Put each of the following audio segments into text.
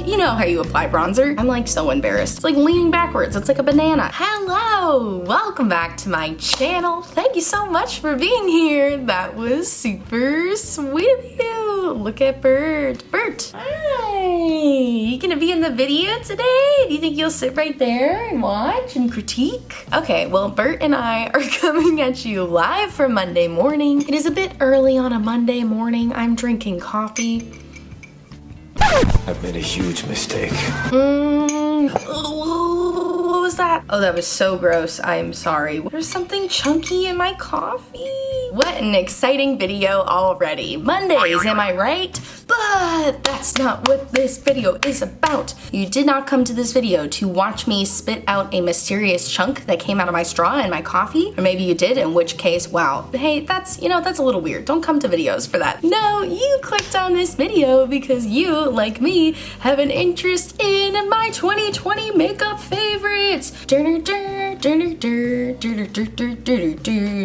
You know how you apply bronzer. I'm like so embarrassed. It's like leaning backwards. It's like a banana. Hello, welcome back to my channel. Thank you so much for being here. That was super sweet of you. Look at Bert. Bert, hi. You gonna be in the video today? Do you think you'll sit right there and watch and critique? Okay, well, Bert and I are coming at you live from Monday morning. It is a bit early on a Monday morning. I'm drinking coffee. I've made a huge mistake. What was that? Oh, that was so gross. I'm sorry. There's something chunky in my coffee. What an exciting video already. Mondays, am I right? But that's not what this video is about. You did not come to this video to watch me spit out a mysterious chunk that came out of my straw in my coffee. Or maybe you did, in which case, wow. Hey, that's a little weird. Don't come to videos for that. No, you clicked on this video because you, like me, have an interest in my 2020 makeup favorites. I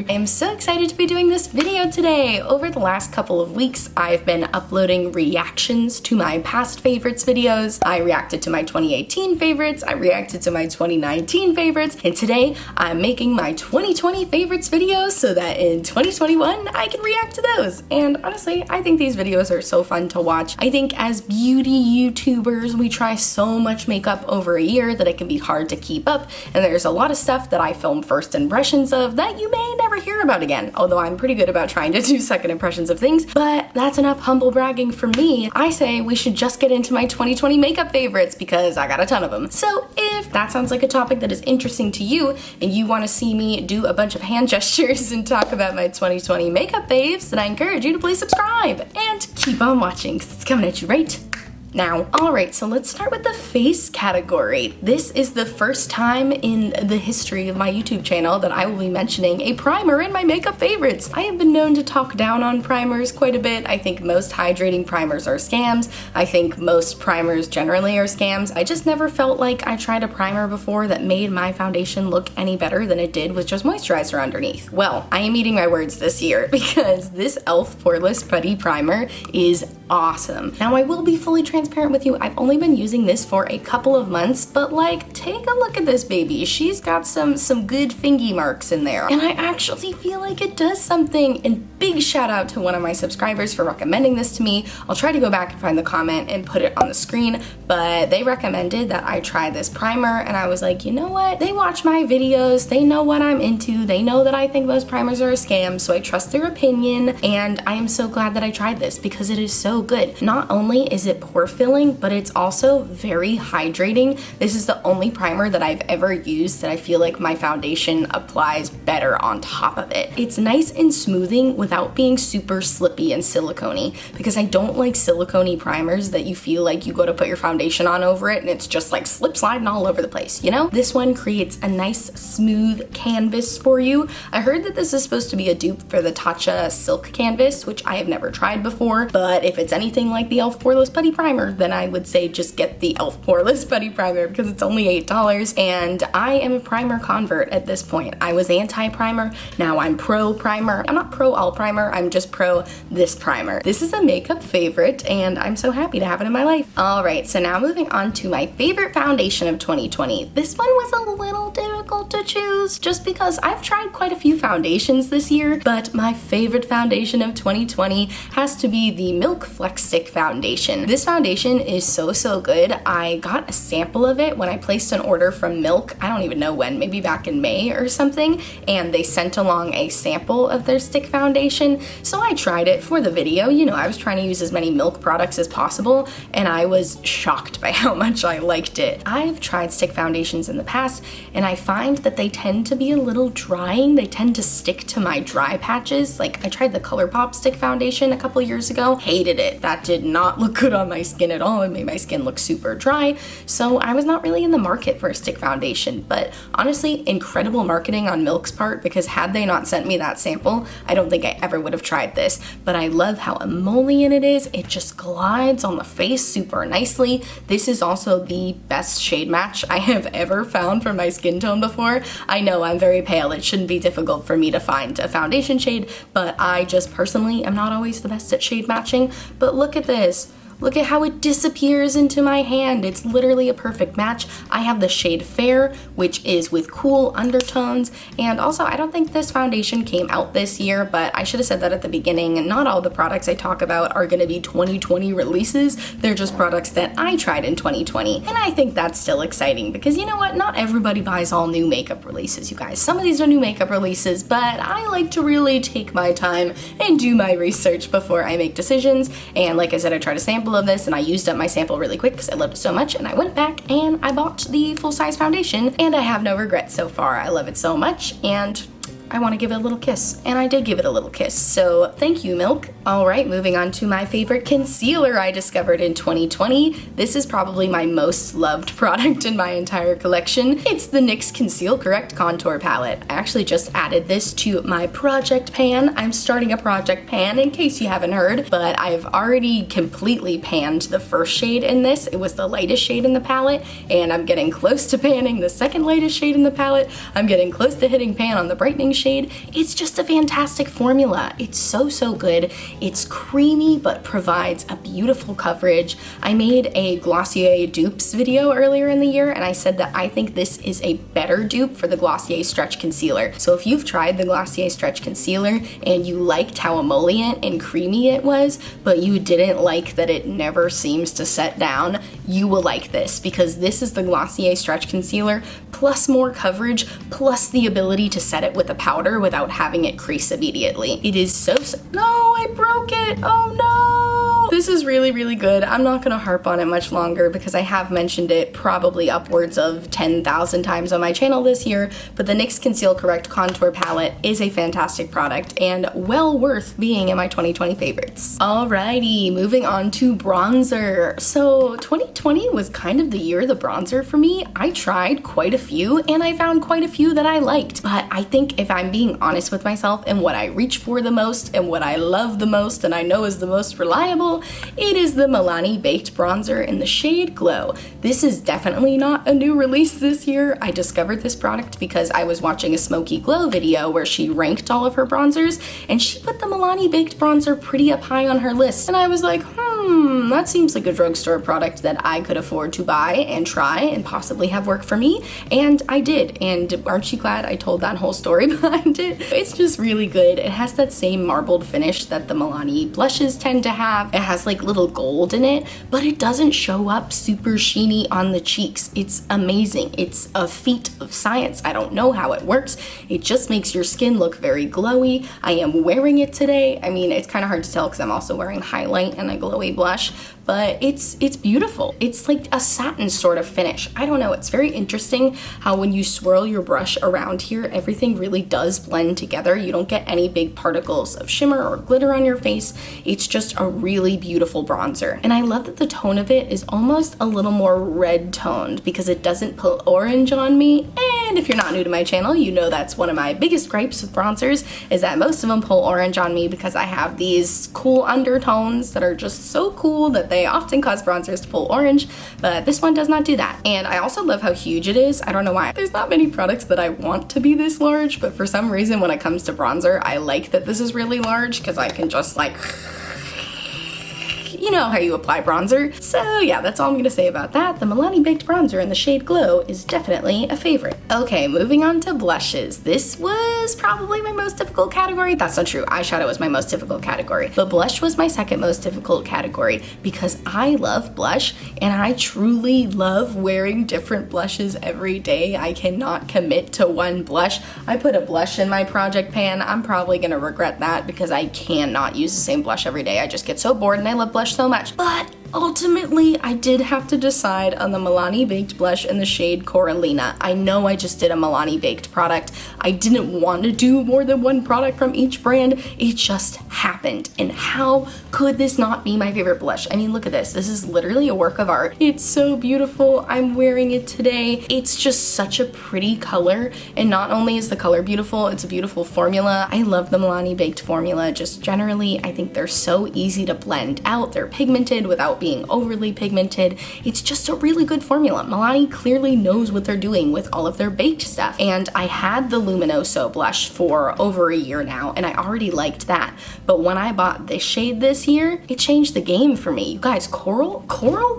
am so excited to be doing this video today. Over the last couple of weeks, I've been uploading reactions to my past favorites videos. I reacted to my 2018 favorites, I reacted to my 2019 favorites, and today I'm making my 2020 favorites videos so that in 2021 I can react to those. And honestly, I think these videos are so fun to watch. I think as beauty YouTubers, we try so much makeup over a year that it can be hard to keep up, and there's a lot of stuff that I film first impressions of that you may never hear about again, although I'm pretty good about trying to do second impressions of things. But that's enough humble bragging for me. I say we should just get into my 2020 makeup favorites because I got a ton of them. So if that sounds like a topic that is interesting to you and you want to see me do a bunch of hand gestures and talk about my 2020 makeup faves, then I encourage you to please subscribe and keep on watching because it's coming at you right now. Alright, so let's start with the face category. This is the first time in the history of my YouTube channel that I will be mentioning a primer in my makeup favorites. I have been known to talk down on primers quite a bit. I think most hydrating primers are scams. I think most primers generally are scams. I just never felt like I tried a primer before that made my foundation look any better than it did with just moisturizer underneath. Well, I am eating my words this year because this e.l.f. Poreless Putty Primer is awesome. Now, I will be fully transparent with you. I've only been using this for a couple of months, but like, take a look at this baby. She's got some good fingy marks in there, and I actually feel like it does something. And big shout out to one of my subscribers for recommending this to me. I'll try to go back and find the comment and put it on the screen, but they recommended that I try this primer, and I was like, you know what? They watch my videos. They know what I'm into. They know that I think most primers are a scam, so I trust their opinion, and I am so glad that I tried this because it is so good. Not only is it pore filling, but it's also very hydrating. This is the only primer that I've ever used that I feel like my foundation applies better on top of it. It's nice and smoothing without being super slippy and silicone-y, because I don't like silicone-y primers that you feel like you go to put your foundation on over it and it's just like slip sliding all over the place, you know? This one creates a nice smooth canvas for you. I heard that this is supposed to be a dupe for the Tatcha Silk Canvas, which I have never tried before, but if it's anything like the e.l.f. Poreless Putty Primer, then I would say just get the e.l.f. Poreless Putty Primer because it's only $8, and I am a primer convert at this point. I was anti-primer, now I'm pro-primer. I'm not pro-all primer, I'm just pro this primer. This is a makeup favorite, and I'm so happy to have it in my life. Alright, so now moving on to my favorite foundation of 2020. This one was a little difficult to choose just because I've tried quite a few foundations this year, but my favorite foundation of 2020 has to be the Milk Flex Stick Foundation. This foundation is so good. I got a sample of it when I placed an order from Milk, I don't even know when, maybe back in May or something, and they sent along a sample of their stick foundation, so I tried it for the video. You know, I was trying to use as many Milk products as possible, and I was shocked by how much I liked it. I've tried stick foundations in the past, and I find that they tend to be a little drying. They tend to stick to my dry patches. Like, I tried the ColourPop stick foundation a couple years ago, hated it. That did not look good on my skin at all. It made my skin look super dry, so I was not really in the market for a stick foundation. But honestly, incredible marketing on Milk's part, because had they not sent me that sample, I don't think I ever would have tried this. But I love how emollient it is. It just glides on the face super nicely. This is also the best shade match I have ever found for my skin tone before. I know I'm very pale. It shouldn't be difficult for me to find a foundation shade, but I just personally am not always the best at shade matching. But look at this. Look at how it disappears into my hand. It's literally a perfect match. I have the shade Fair, which is with cool undertones. And also, I don't think this foundation came out this year, but I should have said that at the beginning. Not all the products I talk about are going to be 2020 releases. They're just products that I tried in 2020. And I think that's still exciting because you know what? Not everybody buys all new makeup releases, you guys. Some of these are new makeup releases, but I like to really take my time and do my research before I make decisions. And like I said, I tried a sample of this and I used up my sample really quick because I loved it so much, and I went back and I bought the full-size foundation, and I have no regrets so far. I love it so much, and I want to give it a little kiss, and I did give it a little kiss, so thank you, Milk. Alright, moving on to my favorite concealer I discovered in 2020. This is probably my most loved product in my entire collection. It's the NYX Conceal Correct Contour Palette. I actually just added this to my project pan. I'm starting a project pan in case you haven't heard, but I've already completely panned the first shade in this. It was the lightest shade in the palette, and I'm getting close to panning the second lightest shade in the palette. I'm getting close to hitting pan on the brightening shade. It's just a fantastic formula. It's so good. It's creamy but provides a beautiful coverage. I made a Glossier dupes video earlier in the year, and I said that I think this is a better dupe for the Glossier Stretch Concealer. So if you've tried the Glossier Stretch Concealer and you liked how emollient and creamy it was, but you didn't like that it never seems to set down, you will like this, because this is the Glossier Stretch Concealer plus more coverage plus the ability to set it with a powder without having it crease immediately. It is so no, I broke it. Oh no. This is really good. I'm not gonna harp on it much longer because I have mentioned it probably upwards of 10,000 times on my channel this year, but the NYX Conceal Correct Contour Palette is a fantastic product and well worth being in my 2020 favorites. Alrighty, moving on to bronzer. So 2020 was kind of the year of the bronzer for me. I tried quite a few and I found quite a few that I liked, but I think if I'm being honest with myself and what I reach for the most and what I love the most and I know is the most reliable, it is the Milani Baked Bronzer in the shade Glow. This is definitely not a new release this year. I discovered this product because I was watching a Smoky Glow video where she ranked all of her bronzers, and she put the Milani Baked Bronzer pretty up high on her list. And I was like, that seems like a drugstore product that I could afford to buy and try and possibly have work for me. And I did. And aren't you glad I told that whole story behind it? It's just really good. It has that same marbled finish that the Milani blushes tend to have. It has like little gold in it, but it doesn't show up super sheeny on the cheeks. It's amazing. It's a feat of science. I don't know how it works. It just makes your skin look very glowy. I am wearing it today. I mean, it's kind of hard to tell because I'm also wearing highlight and a glowy blush, but it's beautiful. It's like a satin sort of finish. I don't know, it's very interesting how when you swirl your brush around here, everything really does blend together. You don't get any big particles of shimmer or glitter on your face. It's just a really beautiful bronzer. And I love that the tone of it is almost a little more red toned because it doesn't pull orange on me. And if you're not new to my channel, you know that's one of my biggest gripes with bronzers is that most of them pull orange on me because I have these cool undertones that are just so cool that they often cause bronzers to pull orange, but this one does not do that. And I also love how huge it is. I don't know why. There's not many products that I want to be this large, but for some reason when it comes to bronzer, I like that this is really large because I can just like you know how you apply bronzer. So yeah, that's all I'm gonna say about that. The Milani Baked Bronzer in the shade Glow is definitely a favorite. Okay, moving on to blushes. This was probably my most difficult category. That's not true. Eyeshadow was my most difficult category, but blush was my second most difficult category because I love blush and I truly love wearing different blushes every day. I cannot commit to one blush. I put a blush in my project pan. I'm probably gonna regret that because I cannot use the same blush every day. I just get so bored and I love blush so much. But ultimately, I did have to decide on the Milani Baked Blush in the shade Coralina. I know I just did a Milani Baked product. I didn't want to do more than one product from each brand. It just happened. And how could this not be my favorite blush? I mean, look at this. This is literally a work of art. It's so beautiful. I'm wearing it today. It's just such a pretty color. And not only is the color beautiful, it's a beautiful formula. I love the Milani Baked formula. Just generally, I think they're so easy to blend out. They're pigmented without without being overly pigmented. It's just a really good formula. Milani clearly knows what they're doing with all of their baked stuff. And I had the Luminoso blush for over a year now, and I already liked that. But when I bought this shade this year, it changed the game for me. You guys, Coral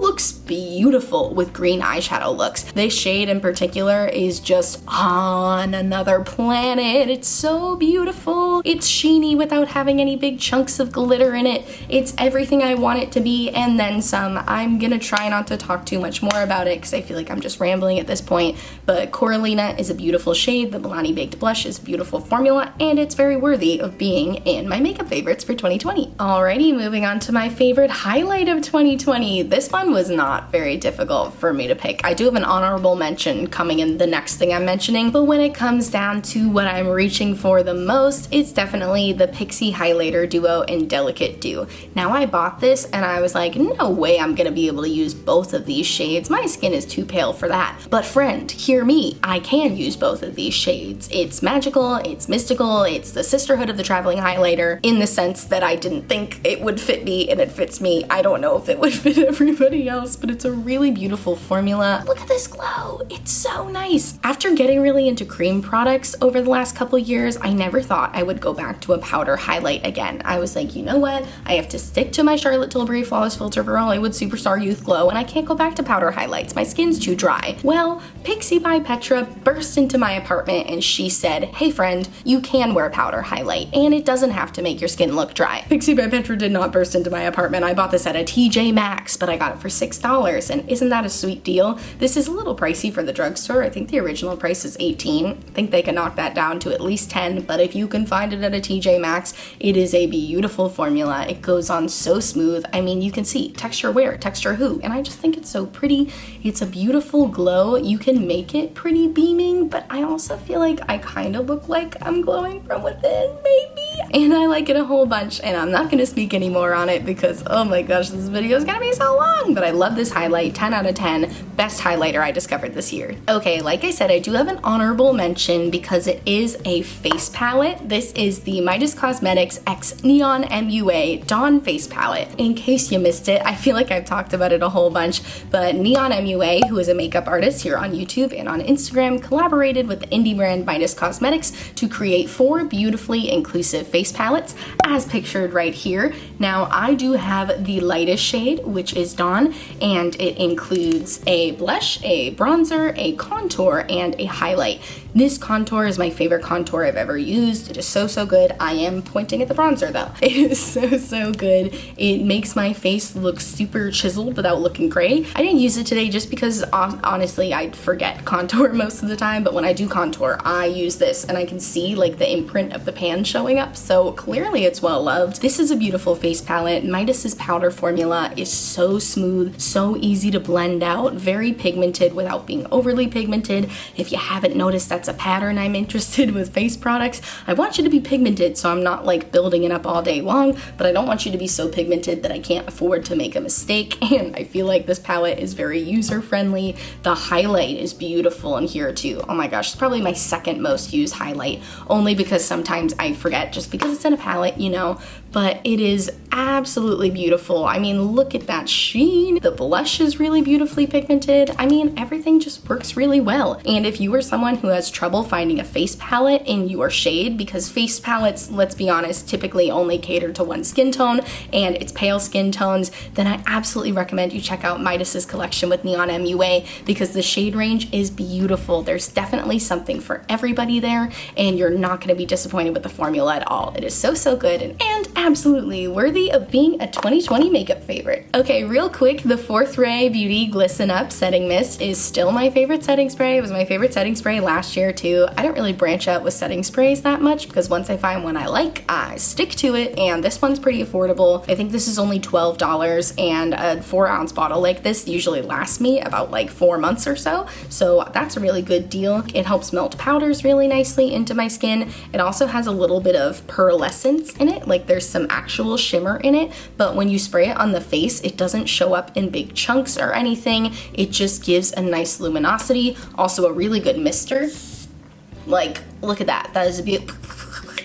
looks beautiful with green eyeshadow looks. This shade in particular is just on another planet. It's so beautiful. It's sheeny without having any big chunks of glitter in it. It's everything I want it to be and then some. I'm gonna try not to talk too much more about it because I feel like I'm just rambling at this point, but Coralina is a beautiful shade. The Milani Baked Blush is a beautiful formula, and it's very worthy of being in my makeup favorites for 2020. Alrighty, moving on to my favorite highlight of 2020. This one was not very difficult for me to pick. I do have an honorable mention coming in the next thing I'm mentioning, but when it comes down to what I'm reaching for the most, it's definitely the Pixi Highlighter Duo in Delicate Dew. Now, I bought this and I was like, no way I'm gonna be able to use both of these shades. My skin is too pale for that. But friend, hear me, I can use both of these shades. It's magical, it's mystical, it's the sisterhood of the traveling highlighter in the sense that I didn't think it would fit me and it fits me. I don't know if it would fit everybody else, but it's a really beautiful formula. Look at this glow, it's so nice. After getting really into cream products over the last couple years, I never thought I would go back to a powder highlight again. I was like, you know what? I have to stick to my Charlotte Tilbury Flawless Filter for Hollywood Superstar Youth Glow, and I can't go back to powder highlights. My skin's too dry. Well, Pixi by Petra burst into my apartment and she said, hey friend, you can wear powder highlight and it doesn't have to make your skin look dry. Pixi by Petra did not burst into my apartment. I bought this at a TJ Maxx, but I got it for $6, and isn't that a sweet deal? This is a little pricey for the drugstore. I think the original price is $18. I think they can knock that down to at least $10, but if you can find it at a TJ Maxx, it is a beautiful formula. It goes on so smooth. I mean, you can see texture where, texture who, and I just think it's so pretty. It's a beautiful glow. You can make it pretty beaming, but I also feel like I kind of look like I'm glowing from within, maybe. And I like it a whole bunch, and I'm not gonna speak anymore on it because, oh my gosh, this video is gonna be so long, but I love this highlight, 10 out of 10, best highlighter I discovered this year. Okay, like I said, I do have an honorable mention because it is a face palette. This is the Midas Cosmetics X Neonmua Dawn Face Palette. In case you missed it, I feel like I've talked about it a whole bunch, but Neonmua, who is a makeup artist here on YouTube and on Instagram, collaborated with the indie brand Midas Cosmetics to create 4 beautifully inclusive face palettes, as pictured right here. Now, I do have the lightest shade, which is Dawn, and it includes a blush, a bronzer, a contour, and a highlight. This contour is my favorite contour I've ever used. It is so, so good. I am pointing at the bronzer though. It is so, so good. It makes my face look super chiseled without looking gray. I didn't use it today just because honestly, I forget contour most of the time, but when I do contour, I use this and I can see like the imprint of the pan showing up, so clearly it's well loved. This is a beautiful face palette. Midas's powder formula is so smooth, so easy to blend out, very pigmented without being overly pigmented. If you haven't noticed, that's a pattern I'm interested with face products. I want you to be pigmented so I'm not like building it up all day long, but I don't want you to be so pigmented that I can't afford to make a mistake, and I feel like this palette is very user-friendly. The highlight is beautiful in here too. Oh my gosh, it's probably my second most used highlight, only because sometimes I forget just because it's in a palette, you know, but it is absolutely beautiful. I mean, look at that sheen. The blush is really beautifully pigmented. I mean, everything just works really well. And if you are someone who has trouble finding a face palette in your shade, because face palettes, let's be honest, typically only cater to one skin tone, and it's pale skin tones, then I absolutely recommend you check out Midas's collection with Neonmua because the shade range is beautiful. There's definitely something for everybody there, and you're not going to be disappointed with the formula at all. It is so, so good and absolutely worthy of being a 2020 makeup favorite. Okay, real quick, the Fourth Ray Beauty Glisten Up Setting Mist is still my favorite setting spray. It was my favorite setting spray last year too. I don't really branch out with setting sprays that much because once I find one I like, I stick to it, and this one's pretty affordable. I think this is only $12, and a 4-ounce bottle like this usually lasts me about like 4 months or so, so that's a really good deal. It helps melt powders really nicely into my skin. It also has a little bit of pearlescence in it, like there's some actual shimmer in it, but when you spray it on the face, it doesn't show up in big chunks or anything. It just gives a nice luminosity. Also a really good mister. Like, look at that. That is a beautiful.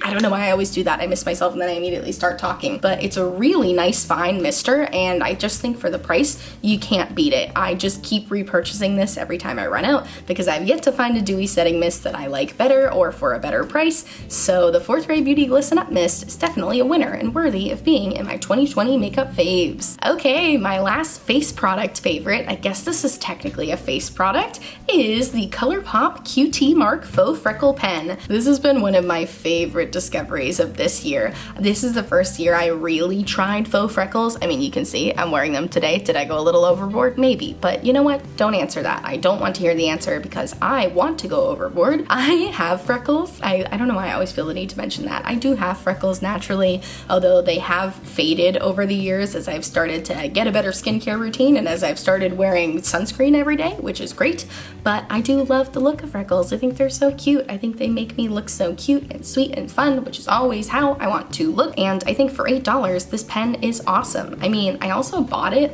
I don't know why I always do that. I miss myself and then I immediately start talking. But it's a really nice fine mister, and I just think for the price, you can't beat it. I just keep repurchasing this every time I run out because I've yet to find a dewy setting mist that I like better or for a better price. So the Fourth Ray Beauty Glisten Up Mist is definitely a winner and worthy of being in my 2020 makeup faves. Okay, my last face product favorite, I guess this is technically a face product, is the ColourPop QT Mark Faux Freckle Pen. This has been one of my favorite discoveries of this year. This is the first year I really tried faux freckles. I mean, you can see I'm wearing them today. Did I go a little overboard? Maybe, but you know what? Don't answer that. I don't want to hear the answer because I want to go overboard. I have freckles. I don't know why I always feel the need to mention that. I do have freckles naturally, although they have faded over the years as I've started to get a better skincare routine and as I've started wearing sunscreen every day, which is great. But I do love the look of freckles. I think they're so cute. I think they make me look so cute and sweet and fun, which is always how I want to look. And I think for $8, this pen is awesome. I mean, I also bought it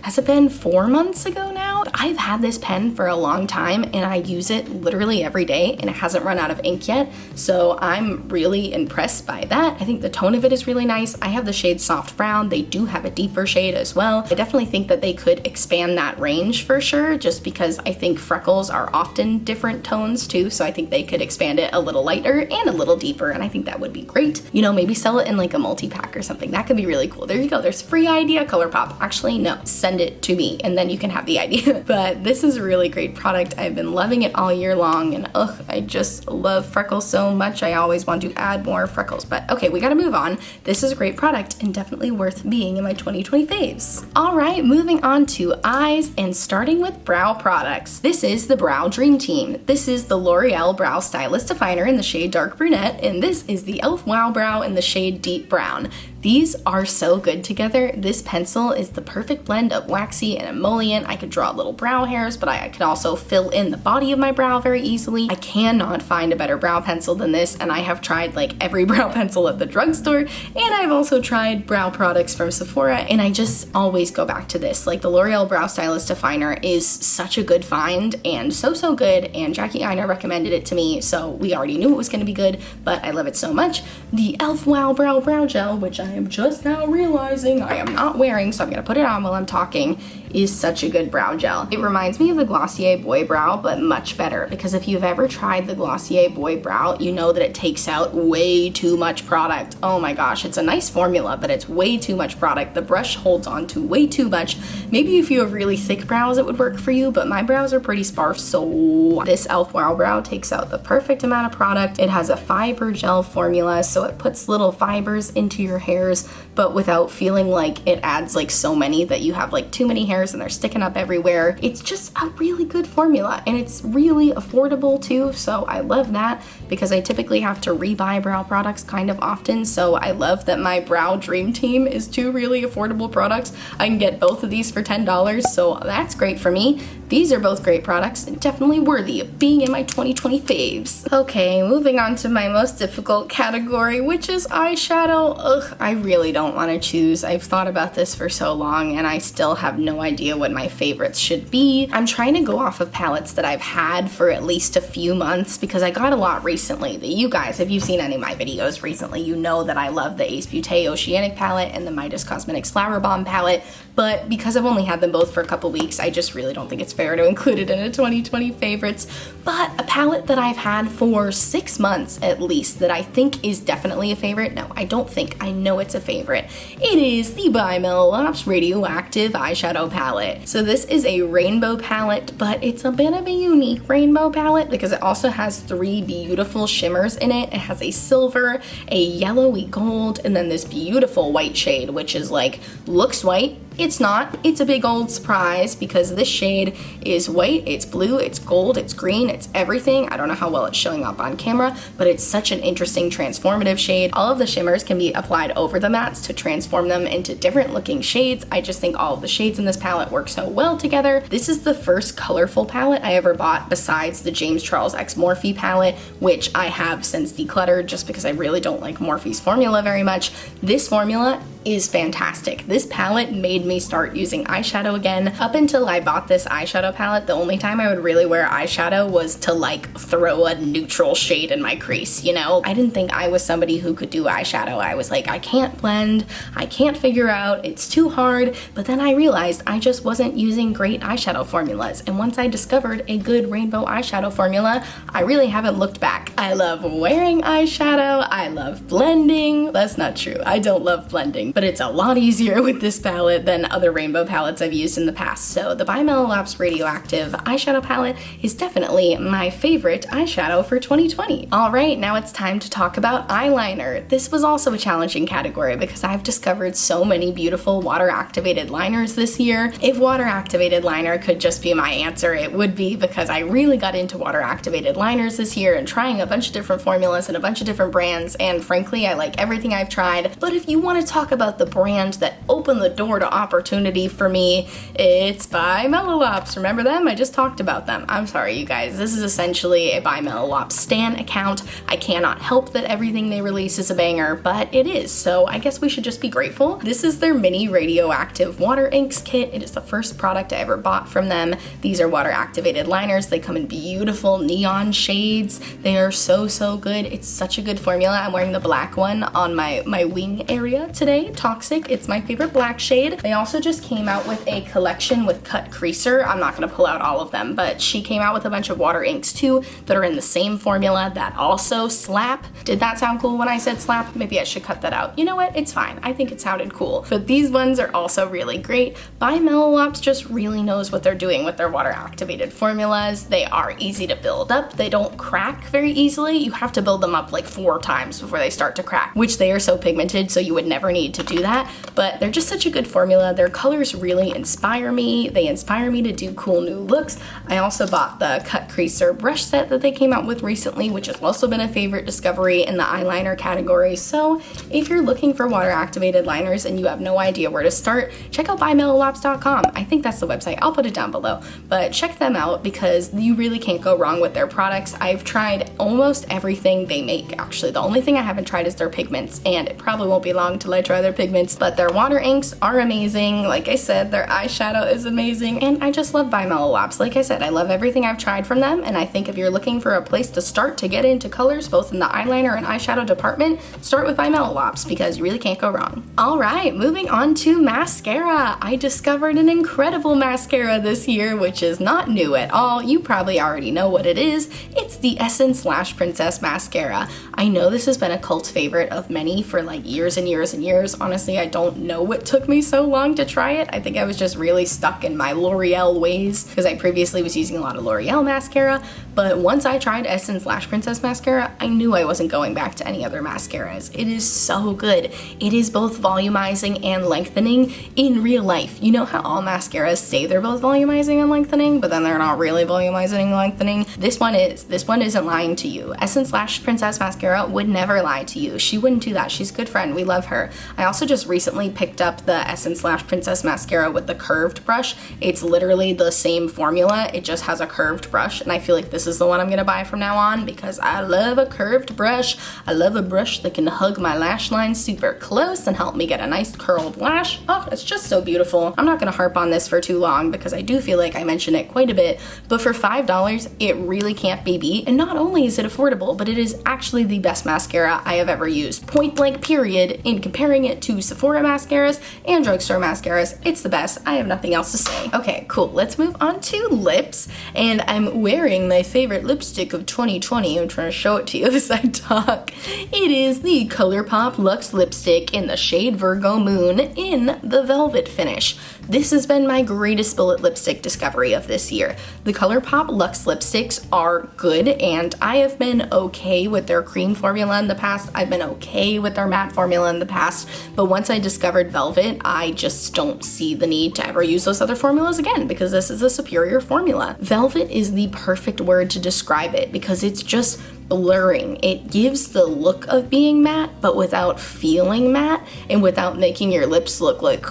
has it been 4 months ago now? I've had this pen for a long time and I use it literally every day and it hasn't run out of ink yet. So I'm really impressed by that. I think the tone of it is really nice. I have the shade Soft Brown. They do have a deeper shade as well. I definitely think that they could expand that range for sure, just because I think freckles are often different tones too. So I think they could expand it a little lighter and a little deeper, and I think that would be great. You know, maybe sell it in like a multi-pack or something. That could be really cool. There you go. There's free idea, ColourPop. Actually, no, send it to me and then you can have the idea. But this is a really great product. I've been loving it all year long, and I just love freckles so much. I always want to add more freckles. But okay, we gotta move on. This is a great product and definitely worth being in my 2020 faves. All right, moving on to eyes and starting with brow products. This is the Brow Dream Team. This is the L'Oreal Brow Stylist Definer in the shade Dark Brunette, and this is the e.l.f. Wow Brow in the shade Deep Brown. These are so good together. This pencil is the perfect blend of waxy and emollient. I could draw little brow hairs, but I could also fill in the body of my brow very easily. I cannot find a better brow pencil than this, and I have tried like every brow pencil at the drugstore, and I've also tried brow products from Sephora, and I just always go back to this. Like the L'Oreal Brow Stylist Definer is such a good find, and so good, and Jackie Einer recommended it to me, so we already knew it was gonna be good, but I love it so much. The e.l.f. Wow Brow Gel, which I am just now realizing I am not wearing, so I'm gonna put it on while I'm talking, is such a good brow gel. It reminds me of the Glossier Boy Brow, but much better, because if you've ever tried the Glossier Boy Brow, you know that it takes out way too much product. Oh my gosh, it's a nice formula, but it's way too much product. The brush holds on to way too much. Maybe if you have really thick brows, it would work for you, but my brows are pretty sparse, so this e.l.f. Wow Brow takes out the perfect amount of product. It has a fiber gel formula, so it puts little fibers into your hairs, but without feeling like it adds like so many that you have like too many hairs and they're sticking up everywhere. It's just a really good formula, and it's really affordable too, so I love that because I typically have to rebuy brow products kind of often, so I love that my Brow Dream Team is two really affordable products. I can get both of these for $10, so that's great for me. These are both great products and definitely worthy of being in my 2020 faves. Okay, moving on to my most difficult category, which is eyeshadow. I really don't want to choose. I've thought about this for so long and I still have no idea what my favorites should be. I'm trying to go off of palettes that I've had for at least a few months because I got a lot recently. You guys, if you've seen any of my videos recently, you know that I love the Ace Beauté Oceanic palette and the Midas Cosmetics Flower Bomb palette, but because I've only had them both for a couple weeks, I just really don't think it's fair to include it in a 2020 favorites. But a palette that I've had for 6 months at least that I think is definitely a favorite, no, I don't think, I know it's a favorite. It is the by Melolops Radioactive Eyeshadow Palette. So this is a rainbow palette, but it's a bit of a unique rainbow palette because it also has 3 beautiful shimmers in it. It has a silver, a yellowy gold, and then this beautiful white shade, which is like, looks white. It's not. It's a big old surprise because this shade is white, it's blue, it's gold, it's green, it's everything. I don't know how well it's showing up on camera, but it's such an interesting transformative shade. All of the shimmers can be applied over the mattes to transform them into different looking shades. I just think all of the shades in this palette work so well together. This is the first colorful palette I ever bought besides the James Charles X Morphe palette, which I have since decluttered just because I really don't like Morphe's formula very much. This formula is fantastic. This palette made me start using eyeshadow again. Up until I bought this eyeshadow palette, the only time I would really wear eyeshadow was to like throw a neutral shade in my crease, you know? I didn't think I was somebody who could do eyeshadow. I was like, I can't blend, I can't figure out, it's too hard. But then I realized I just wasn't using great eyeshadow formulas. And once I discovered a good rainbow eyeshadow formula, I really haven't looked back. I love wearing eyeshadow, I love blending. That's not true, I don't love blending, but it's a lot easier with this palette than other rainbow palettes I've used in the past. So the by Melolops Radioactive eyeshadow palette is definitely my favorite eyeshadow for 2020. All right, now it's time to talk about eyeliner. This was also a challenging category because I've discovered so many beautiful water activated liners this year. If water activated liner could just be my answer, it would be, because I really got into water activated liners this year and trying a bunch of different formulas and a bunch of different brands, and frankly I like everything I've tried. But if you want to talk about the brand that opened the door to opportunity for me, it's by Melolops. Remember them? I just talked about them. I'm sorry you guys, this is essentially a by Melolops stan account. I cannot help that everything they release is a banger, but it is, so I guess we should just be grateful. This is their mini radioactive water inks kit. It is the first product I ever bought from them. These are water activated liners. They come in beautiful neon shades. They are so good. It's such a good formula. I'm wearing the black one on my wing area today, Toxic. It's my favorite black shade. They also just came out with a collection with cut creaser. I'm not gonna pull out all of them, but she came out with a bunch of water inks too that are in the same formula that also slap. Did that sound cool when I said slap? Maybe I should cut that out. You know what? It's fine. I think it sounded cool. But these ones are also really great. By Melolops just really knows what they're doing with their water activated formulas. They are easy to build up. They don't crack very easily. You have to build them up like 4 times before they start to crack, which they are so pigmented, so you would never need to do that. But they're just such a good formula. Their colors really inspire me. They inspire me to do cool new looks. I also bought the cut creaser brush set that they came out with recently, which has also been a favorite discovery in the eyeliner category. So if you're looking for water activated liners and you have no idea where to start, check out bymelolops.com. I think that's the website. I'll put it down below. But check them out because you really can't go wrong with their products. I've tried almost everything they make, actually. The only thing I haven't tried is their pigments, and it probably won't be long till I try their pigments, but their water inks are amazing. Like I said, their eyeshadow is amazing, and I just love by Melolops. Like I said, I love everything I've tried from them, and I think if you're looking for a place to start to get into colors, both in the eyeliner and eyeshadow department, start with by Melolops because you really can't go wrong. All right, moving on to mascara. I discovered an incredible mascara this year, which is not new at all. You probably already know what it is. It's the Essence Lash Princess Mascara. I know this has been a cult favorite of many for like years and years and years. Honestly, I don't know what took me so long to try it. I think I was just really stuck in my L'Oreal ways because I previously was using a lot of L'Oreal mascara, but once I tried Essence Lash Princess Mascara, I knew I wasn't going back to any other mascaras. It is so good. It is both volumizing and lengthening in real life. You know how all mascaras say they're both volumizing and lengthening, but then they're not really volumizing and lengthening? This one is. This one isn't lying to you. Essence Lash Princess Mascara would never lie to you. She wouldn't do that. She's a good friend. We love her. I also just recently picked up the Essence Lash Princess Mascara with the curved brush. It's literally the same formula. It just has a curved brush, and I feel like this is the one I'm gonna buy from now on because I love a curved brush. I love a brush that can hug my lash line super close and help me get a nice curled lash. Oh, it's just so beautiful. I'm not gonna harp on this for too long because I do feel like I mention it quite a bit, but for $5, it really can't be beat. And not only is it affordable, but it is actually the best mascara I have ever used. Point blank period. In comparing it to Sephora mascaras and drugstore mascaras, it's the best. I have nothing else to say. Okay, cool. Let's move on to lips. And I'm wearing my favorite lipstick of 2020. I'm trying to show it to you as I talk. It is the ColourPop Luxe lipstick in the shade Virgo Moon in the velvet finish. This has been my greatest bullet lipstick discovery of this year. The ColourPop Luxe lipsticks are good, and I have been okay with their cream formula in the past. I've been okay with their matte formula in the past, but once I discovered velvet, I just don't see the need to ever use those other formulas again because this is a superior formula. Velvet is the perfect word to describe it because it's just blurring. It gives the look of being matte, but without feeling matte and without making your lips look like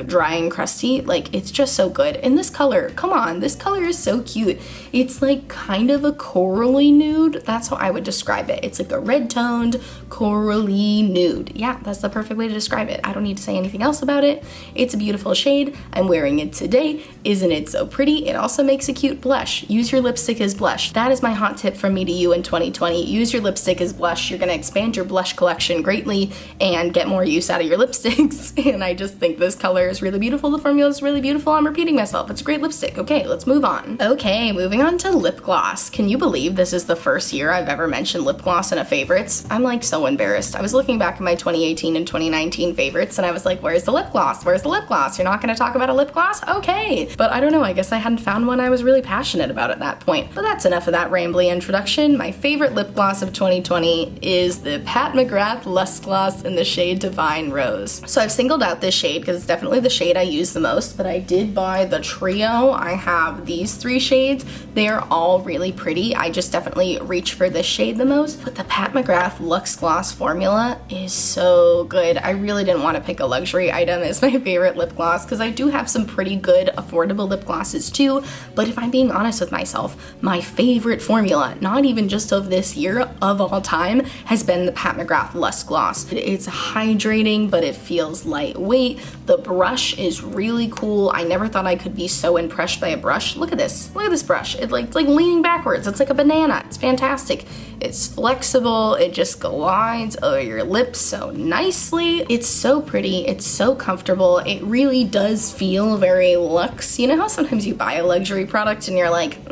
dry and crusty. Like, it's just so good. And this color, come on, this color is so cute. It's like kind of a corally nude. That's how I would describe it. It's like a red toned corally nude. Yeah, that's the perfect way to describe it. I don't need to say anything else about it. It's a beautiful shade. I'm wearing it today. Isn't it so pretty? It also makes a cute blush. Use your lipstick as blush. That is my hot tip from me to you in 2020. Use your lipstick as blush. You're gonna expand your blush collection greatly and get more use out of your lipsticks. And I just think this color is really beautiful. The formula is really beautiful. I'm repeating myself. It's a great lipstick. Okay, let's move on. Okay, moving on to lip gloss. Can you believe this is the first year I've ever mentioned lip gloss in a favorites? I'm like so embarrassed. I was looking back at my 2018 and 2019 favorites and I was like, where's the lip gloss? Where's the lip gloss? You're not gonna talk about a lip gloss? Okay. But I don't know, I guess I hadn't found one I was really passionate about at that point. But that's enough of that rambly introduction. My favorite lip gloss of 2020 is the Pat McGrath Luxe Gloss in the shade Divine Rose. So I've singled out this shade because it's definitely the shade I use the most, but I did buy the trio. I have these 3 shades. They are all really pretty. I just definitely reach for this shade the most, but the Pat McGrath Luxe Gloss formula is so good. I really didn't want to pick a luxury item as my favorite lip gloss because I do have some pretty good affordable lip glosses too, but if I'm being honest with myself, my favorite formula, not even just of this year, of all time, has been the Pat McGrath Luxe Gloss. It's hydrating, but it feels lightweight. The brush is really cool. I never thought I could be so impressed by a brush. Look at this. Look at this brush. It's like leaning backwards. It's like a banana. It's fantastic. It's flexible. It just glides over your lips so nicely. It's so pretty. It's so comfortable. It really does feel very luxe. You know how sometimes you buy a luxury product and you're like,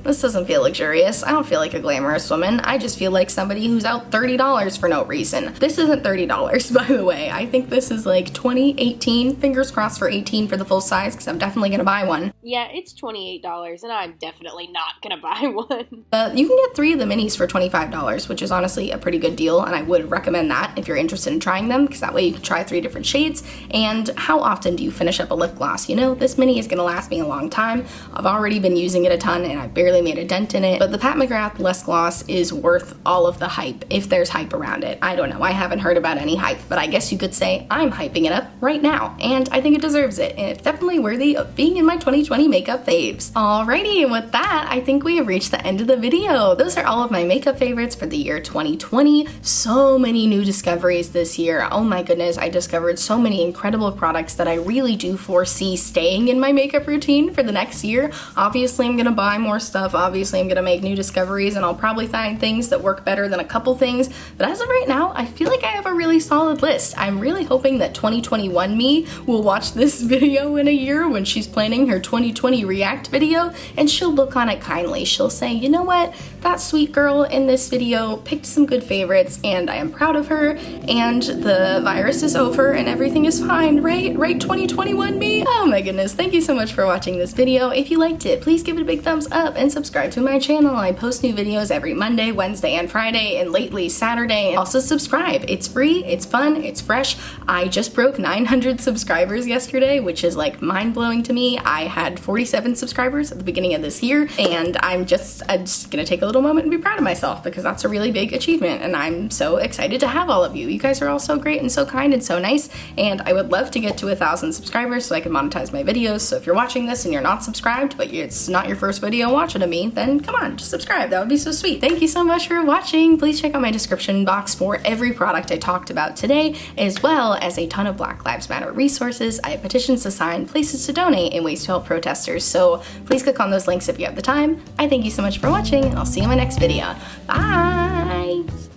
this doesn't feel luxurious. I don't feel like a glamorous woman. I just feel like somebody who's out $30 for no reason. This isn't $30, by the way. I think this is like 2018. Fingers crossed for 18 for the full size because I'm definitely gonna buy one. Yeah, it's $28 and I'm definitely not gonna buy one. You can get 3 of the minis for $25, which is honestly a pretty good deal, and I would recommend that if you're interested in trying them, because that way you can try 3 different shades. And how often do you finish up a lip gloss? You know, this mini is gonna last me a long time. I've already been using it a ton and I barely made a dent in it, but the Pat McGrath Luxe Gloss is worth all of the hype, if there's hype around it. I don't know, I haven't heard about any hype, but I guess you could say I'm hyping it up right now, and I think it deserves it, and it's definitely worthy of being in my 2020 makeup faves. Alrighty, and with that, I think we have reached the end of the video. Those are all of my makeup favorites for the year 2020. So many new discoveries this year. Oh my goodness, I discovered so many incredible products that I really do foresee staying in my makeup routine for the next year. Obviously, I'm gonna buy more stuff. Obviously, I'm gonna make new discoveries, and I'll probably find things that work better than a couple things. But as of right now, I feel like I have a really solid list. I'm really hoping that 2021 me will watch this video in a year when she's planning her 2020 React video, and she'll look on it kindly. She'll say, you know what, that sweet girl in this video picked some good favorites, and I am proud of her, and the virus is over and everything is fine, right? Right, 2021 me? Oh my goodness, thank you so much for watching this video. If you liked it, please give it a big thumbs up and subscribe to my channel. I post new videos every Monday, Wednesday, and Friday, and lately Saturday. Also subscribe. It's free, it's fun, it's fresh. I just broke 900 subscribers yesterday, which is like mind-blowing to me. I had 47 subscribers at the beginning of this year, and I'm just gonna take a little moment and be proud of myself because that's a really big achievement, and I'm so excited to have all of you. You guys are all so great and so kind and so nice, and I would love to get to 1,000 subscribers so I can monetize my videos. So if you're watching this and you're not subscribed, but it's not your first video watching of me, then come on, just subscribe. That would be so sweet. Thank you so much for watching. Please check out my description box for every product I talked about today, as well as a ton of Black Lives Matter resources. I have petitions to sign, places to donate, and ways to help protesters. So please click on those links if you have the time. I thank you so much for watching, and I'll see you in my next video. Bye!